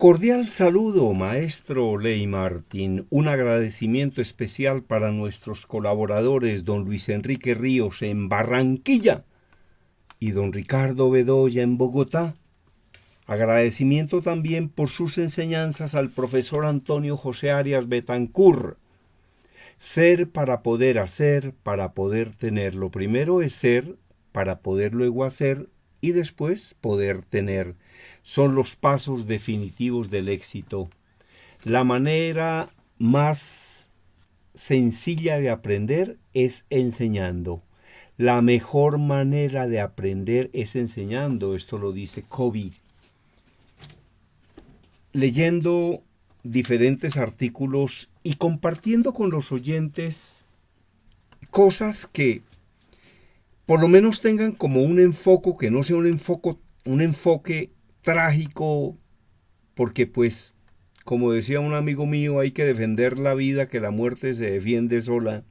Cordial saludo, maestro Ley Martín. Un agradecimiento especial para nuestros colaboradores, don Luis Enrique Ríos en Barranquilla y don Ricardo Bedoya en Bogotá. Agradecimiento también por sus enseñanzas al profesor Antonio José Arias Betancur. Ser para poder hacer, para poder tener. Lo primero es ser para poder luego hacer y después poder tener. Son los pasos definitivos del éxito. La manera más sencilla de aprender es enseñando. La mejor manera de aprender es enseñando. Esto lo dice Covey. Leyendo diferentes artículos y compartiendo con los oyentes cosas que por lo menos tengan como un enfoque, que no sea un enfoque trágico, porque pues, como decía un amigo mío, hay que defender la vida, que la muerte se defiende sola.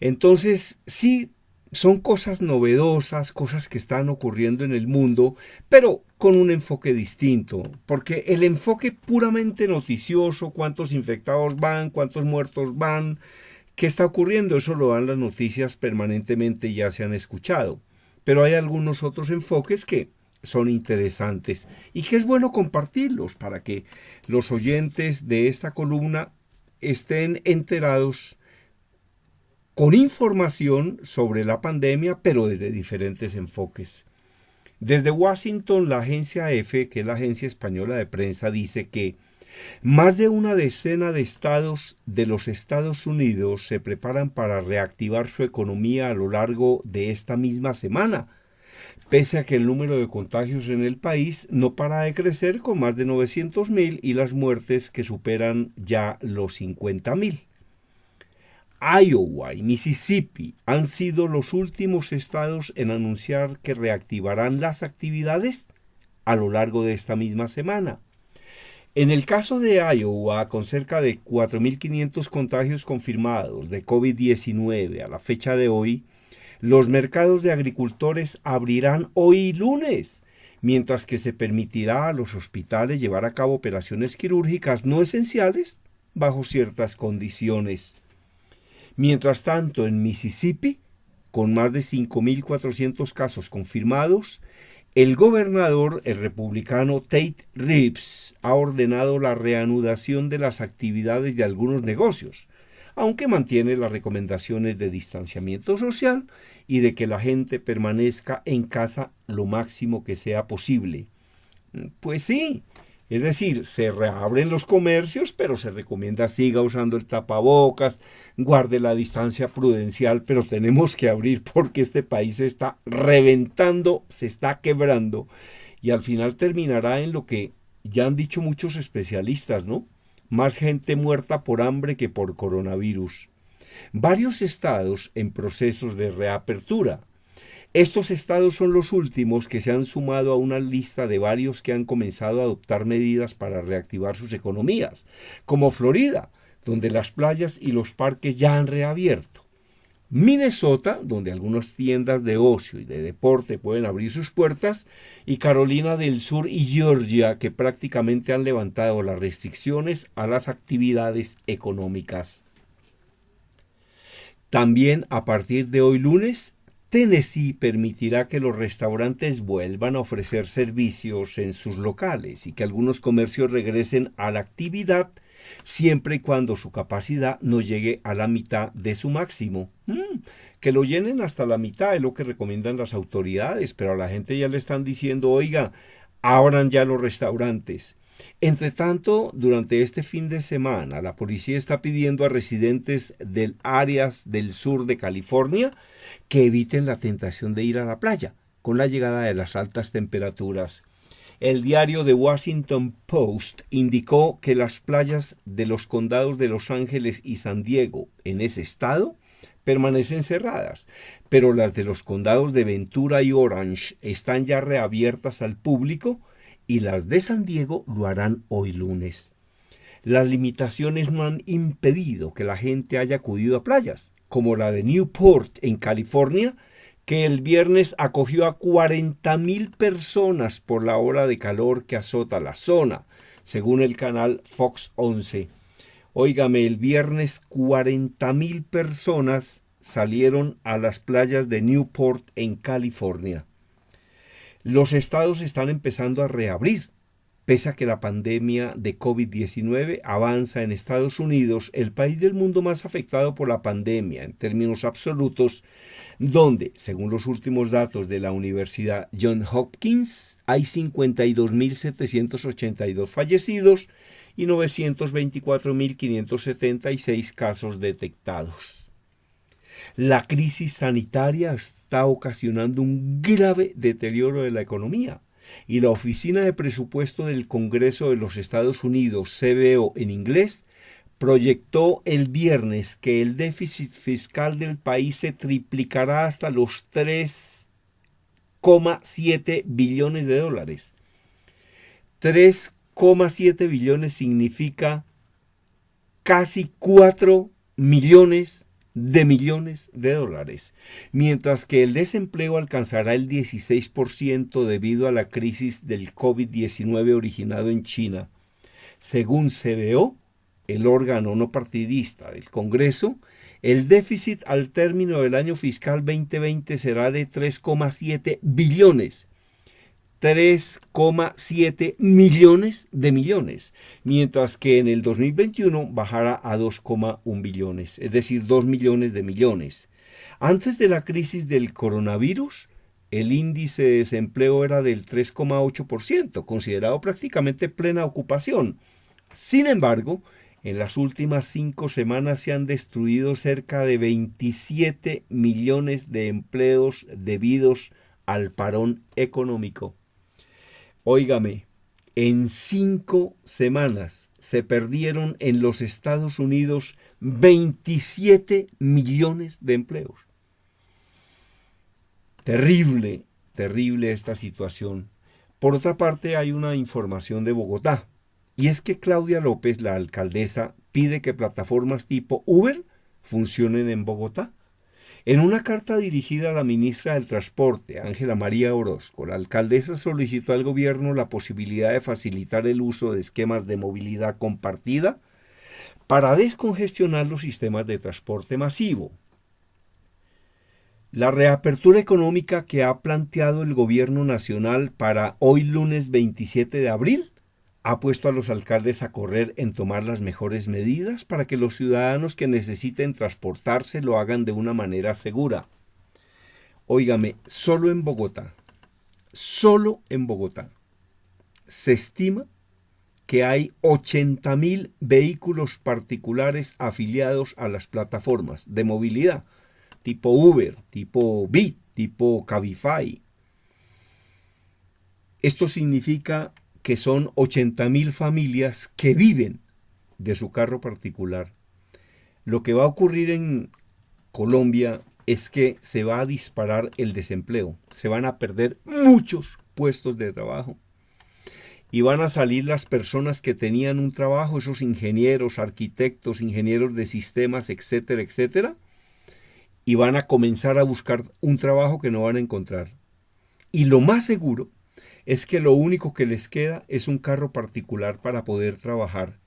Entonces, sí, son cosas novedosas, cosas que están ocurriendo en el mundo, pero con un enfoque distinto, porque el enfoque puramente noticioso, cuántos infectados van, cuántos muertos van, qué está ocurriendo, eso lo dan las noticias permanentemente y ya se han escuchado. Pero hay algunos otros enfoques que son interesantes y que es bueno compartirlos para que los oyentes de esta columna estén enterados con información sobre la pandemia, pero desde diferentes enfoques. Desde Washington, la agencia EFE, que es la agencia española de prensa, dice que más de una decena de estados de los Estados Unidos se preparan para reactivar su economía a lo largo de esta misma semana, pese a que el número de contagios en el país no para de crecer con más de 900,000 y las muertes que superan ya los 50,000. Iowa y Mississippi han sido los últimos estados en anunciar que reactivarán las actividades a lo largo de esta misma semana. En el caso de Iowa, con cerca de 4.500 contagios confirmados de COVID-19 a la fecha de hoy, los mercados de agricultores abrirán hoy lunes, mientras que se permitirá a los hospitales llevar a cabo operaciones quirúrgicas no esenciales bajo ciertas condiciones. Mientras tanto, en Mississippi, con más de 5.400 casos confirmados, el gobernador, el republicano Tate Reeves, ha ordenado la reanudación de las actividades de algunos negocios, aunque mantiene las recomendaciones de distanciamiento social y de que la gente permanezca en casa lo máximo que sea posible. Pues sí, es decir, se reabren los comercios, pero se recomienda siga usando el tapabocas, guarde la distancia prudencial, pero tenemos que abrir porque este país se está reventando, se está quebrando y al final terminará en lo que ya han dicho muchos especialistas, ¿no? Más gente muerta por hambre que por coronavirus. Varios estados en procesos de reapertura. Estos estados son los últimos que se han sumado a una lista de varios que han comenzado a adoptar medidas para reactivar sus economías, como Florida, donde las playas y los parques ya han reabierto. Minnesota, donde algunas tiendas de ocio y de deporte pueden abrir sus puertas, y Carolina del Sur y Georgia, que prácticamente han levantado las restricciones a las actividades económicas. También a partir de hoy lunes, Tennessee permitirá que los restaurantes vuelvan a ofrecer servicios en sus locales y que algunos comercios regresen a la actividad siempre y cuando su capacidad no llegue a la mitad de su máximo. Que lo llenen hasta la mitad es lo que recomiendan las autoridades, pero a la gente ya le están diciendo, oiga, abran ya los restaurantes. Entre tanto, durante este fin de semana, la policía está pidiendo a residentes del áreas del sur de California que eviten la tentación de ir a la playa con la llegada de las altas temperaturas. El diario The Washington Post indicó que las playas de los condados de Los Ángeles y San Diego en ese estado permanecen cerradas, pero las de los condados de Ventura y Orange están ya reabiertas al público y las de San Diego lo harán hoy lunes. Las limitaciones no han impedido que la gente haya acudido a playas, como la de Newport en California, que el viernes acogió a 40,000 personas por la ola de calor que azota la zona, según el canal Fox 11. Óigame, el viernes 40,000 personas salieron a las playas de Newport en California. Los estados están empezando a reabrir. Pese a que la pandemia de COVID-19 avanza en Estados Unidos, el país del mundo más afectado por la pandemia en términos absolutos, donde, según los últimos datos de la Universidad Johns Hopkins, hay 52,782 fallecidos y 924,576 casos detectados. La crisis sanitaria está ocasionando un grave deterioro de la economía. Y la Oficina de Presupuesto del Congreso de los Estados Unidos, CBO en inglés, proyectó el viernes que el déficit fiscal del país se triplicará hasta los 3,7 billones de dólares. 3,7 billones significa casi 4 millones de dólares, mientras que el desempleo alcanzará el 16% debido a la crisis del COVID-19 originado en China. Según CBO, el órgano no partidista del Congreso, el déficit al término del año fiscal 2020 será de 3,7 billones. 3,7 millones de millones, mientras que en el 2021 bajará a 2,1 billones, es decir, 2 millones de millones. Antes de la crisis del coronavirus, el índice de desempleo era del 3,8%, considerado prácticamente plena ocupación. Sin embargo, en las últimas 5 semanas se han destruido cerca de 27 millones de empleos debidos al parón económico. Óigame, en 5 semanas se perdieron en los Estados Unidos 27 millones de empleos. Terrible, terrible esta situación. Por otra parte, hay una información de Bogotá, y es que Claudia López, la alcaldesa, pide que plataformas tipo Uber funcionen en Bogotá. En una carta dirigida a la ministra del Transporte, Ángela María Orozco, la alcaldesa solicitó al gobierno la posibilidad de facilitar el uso de esquemas de movilidad compartida para descongestionar los sistemas de transporte masivo. La reapertura económica que ha planteado el gobierno nacional para hoy lunes 27 de abril ha puesto a los alcaldes a correr en tomar las mejores medidas para que los ciudadanos que necesiten transportarse lo hagan de una manera segura. Óigame, solo en Bogotá, se estima que hay 80,000 vehículos particulares afiliados a las plataformas de movilidad, tipo Uber, tipo Bit, tipo Cabify. Esto significa que son 80,000 familias que viven de su carro particular. Lo que va a ocurrir en Colombia es que se va a disparar el desempleo, se van a perder muchos puestos de trabajo y van a salir las personas que tenían un trabajo, esos ingenieros, arquitectos, ingenieros de sistemas, etcétera, etcétera, y van a comenzar a buscar un trabajo que no van a encontrar. Y lo más seguro es que lo único que les queda es un carro particular para poder trabajar.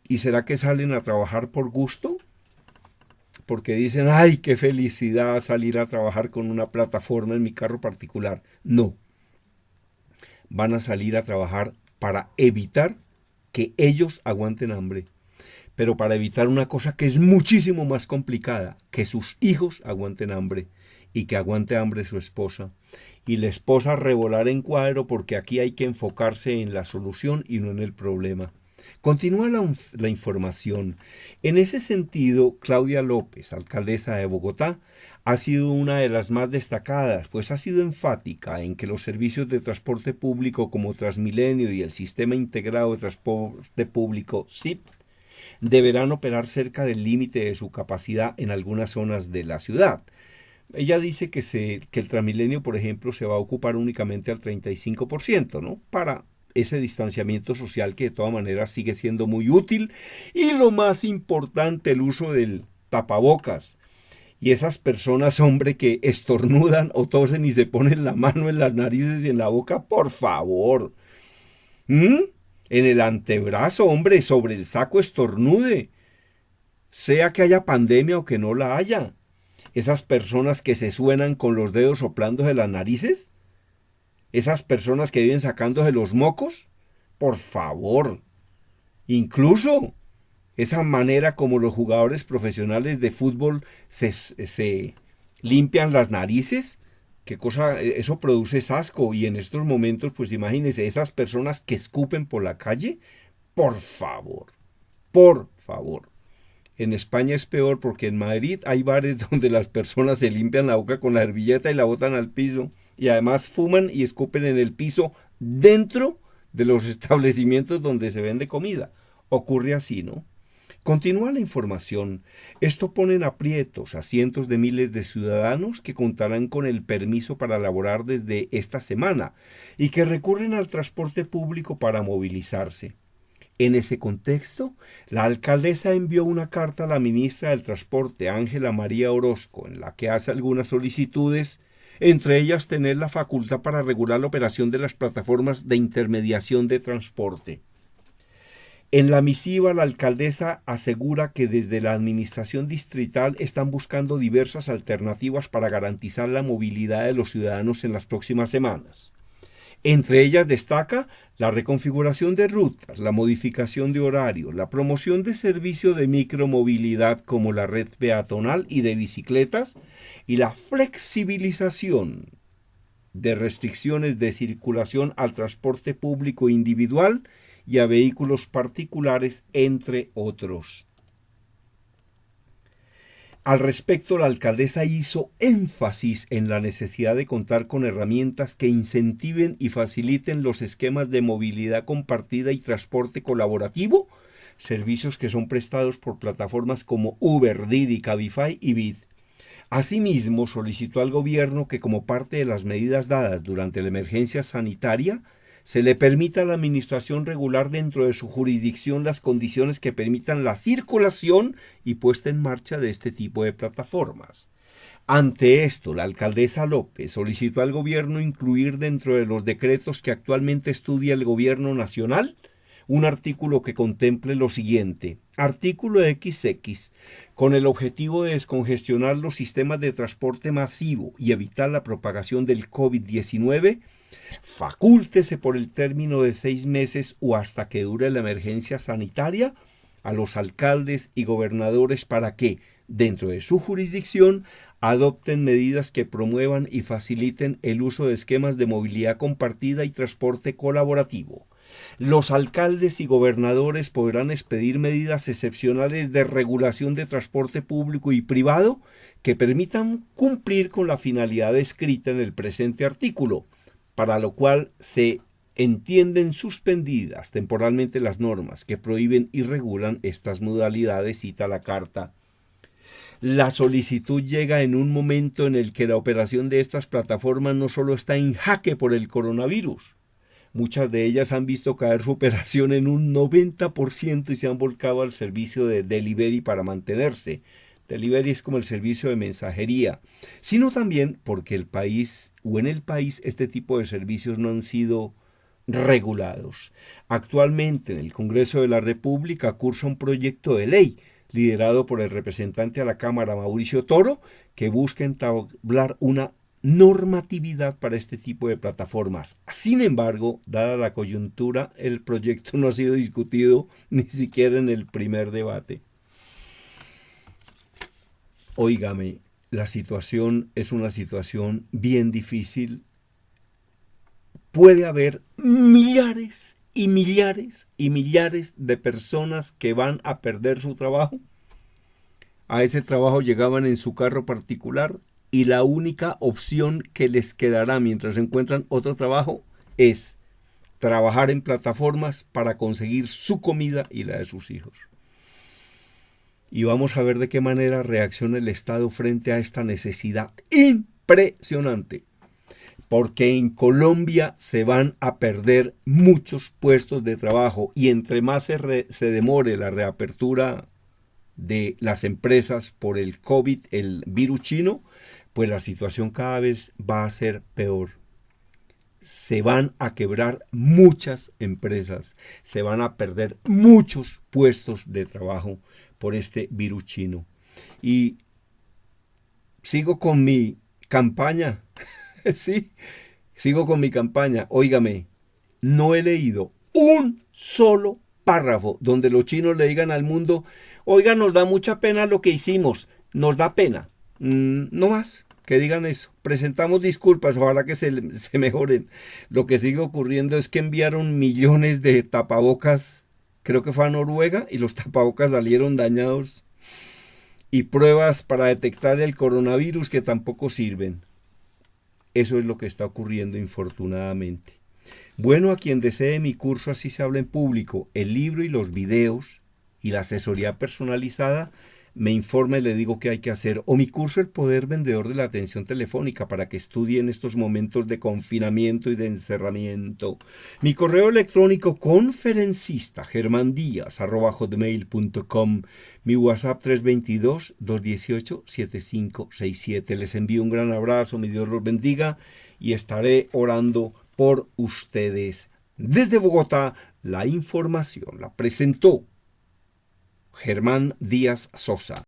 ¿Y será que salen a trabajar por gusto? Porque dicen, ¡ay, qué felicidad salir a trabajar con una plataforma en mi carro particular! No. Van a salir a trabajar para evitar que ellos aguanten hambre. Pero para evitar una cosa que es muchísimo más complicada, que sus hijos aguanten hambre y que aguante hambre su esposa. Y la esposa revolar en cuadro porque aquí hay que enfocarse en la solución y no en el problema. Continúa la información. En ese sentido, Claudia López, alcaldesa de Bogotá, ha sido una de las más destacadas, pues ha sido enfática en que los servicios de transporte público como Transmilenio y el Sistema Integrado de Transporte Público, SIP, deberán operar cerca del límite de su capacidad en algunas zonas de la ciudad. Ella dice que el Transmilenio, por ejemplo, se va a ocupar únicamente al 35%, ¿no? Para ese distanciamiento social que de todas maneras sigue siendo muy útil. Y lo más importante, el uso del tapabocas. Y esas personas, hombre, que estornudan o tosen y se ponen la mano en las narices y en la boca, por favor. en el antebrazo, hombre, sobre el saco estornude, sea que haya pandemia o que no la haya. Esas personas que se suenan con los dedos soplándose las narices, esas personas que viven sacándose los mocos, por favor. Incluso esa manera como los jugadores profesionales de fútbol se limpian las narices, qué cosa, eso produce asco. Y en estos momentos, pues imagínense, esas personas que escupen por la calle, por favor, por favor. En España es peor porque en Madrid hay bares donde las personas se limpian la boca con la servilleta y la botan al piso. Y además fuman y escupen en el piso dentro de los establecimientos donde se vende comida. Ocurre así, ¿no? Continúa la información. Esto pone en aprietos a cientos de miles de ciudadanos que contarán con el permiso para laborar desde esta semana y que recurren al transporte público para movilizarse. En ese contexto, la alcaldesa envió una carta a la ministra del Transporte, Ángela María Orozco, en la que hace algunas solicitudes, entre ellas tener la facultad para regular la operación de las plataformas de intermediación de transporte. En la misiva, la alcaldesa asegura que desde la administración distrital están buscando diversas alternativas para garantizar la movilidad de los ciudadanos en las próximas semanas. Entre ellas destaca la reconfiguración de rutas, la modificación de horarios, la promoción de servicios de micromovilidad como la red peatonal y de bicicletas y la flexibilización de restricciones de circulación al transporte público individual y a vehículos particulares, entre otros. Al respecto, la alcaldesa hizo énfasis en la necesidad de contar con herramientas que incentiven y faciliten los esquemas de movilidad compartida y transporte colaborativo, servicios que son prestados por plataformas como Uber, Didi, Cabify y Bit. Asimismo, solicitó al gobierno que, como parte de las medidas dadas durante la emergencia sanitaria, se le permita a la administración regular dentro de su jurisdicción las condiciones que permitan la circulación y puesta en marcha de este tipo de plataformas. Ante esto, la alcaldesa López solicitó al gobierno incluir dentro de los decretos que actualmente estudia el gobierno nacional un artículo que contemple lo siguiente. Artículo XX. Con el objetivo de descongestionar los sistemas de transporte masivo y evitar la propagación del COVID-19, facúltese por el término de 6 meses o hasta que dure la emergencia sanitaria a los alcaldes y gobernadores para que, dentro de su jurisdicción, adopten medidas que promuevan y faciliten el uso de esquemas de movilidad compartida y transporte colaborativo. Los alcaldes y gobernadores podrán expedir medidas excepcionales de regulación de transporte público y privado que permitan cumplir con la finalidad descrita en el presente artículo, para lo cual se entienden suspendidas temporalmente las normas que prohíben y regulan estas modalidades, cita la carta. La solicitud llega en un momento en el que la operación de estas plataformas no solo está en jaque por el coronavirus. Muchas de ellas han visto caer su operación en un 90% y se han volcado al servicio de delivery para mantenerse. Delivery es como el servicio de mensajería, sino también porque en el país este tipo de servicios no han sido regulados. Actualmente en el Congreso de la República cursa un proyecto de ley liderado por el representante a la Cámara, Mauricio Toro, que busca entablar una normatividad para este tipo de plataformas. Sin embargo, dada la coyuntura, el proyecto no ha sido discutido ni siquiera en el primer debate. Óigame, la situación es una situación bien difícil. Puede haber millares y millares y millares de personas que van a perder su trabajo. A ese trabajo llegaban en su carro particular y la única opción que les quedará mientras encuentran otro trabajo es trabajar en plataformas para conseguir su comida y la de sus hijos. Y vamos a ver de qué manera reacciona el Estado frente a esta necesidad impresionante. Porque en Colombia se van a perder muchos puestos de trabajo y entre más se demore la reapertura de las empresas por el COVID, el virus chino, pues la situación cada vez va a ser peor. se van a quebrar muchas empresas, se van a perder muchos puestos de trabajo por este virus chino. Y sigo con mi campaña, sí, sigo con mi campaña. Óigame, no he leído un solo párrafo donde los chinos le digan al mundo, oiga, nos da mucha pena lo que hicimos, nos da pena. No más que digan eso. Presentamos disculpas, ojalá que se mejoren. Lo que sigue ocurriendo es que enviaron millones de tapabocas, creo que fue a Noruega, y los tapabocas salieron dañados. Y pruebas para detectar el coronavirus que tampoco sirven. Eso es lo que está ocurriendo, infortunadamente. Bueno, a quien desee mi curso Así se habla en público, el libro y los videos y la asesoría personalizada, me informa y le digo qué hay que hacer. O mi curso El poder vendedor de la atención telefónica para que estudie en estos momentos de confinamiento y de encerramiento. Mi correo electrónico conferencista@hotmail.com. Mi WhatsApp 322-218-7567. Les envío un gran abrazo, mi Dios los bendiga y estaré orando por ustedes. Desde Bogotá, la información la presentó Germán Díaz Sosa.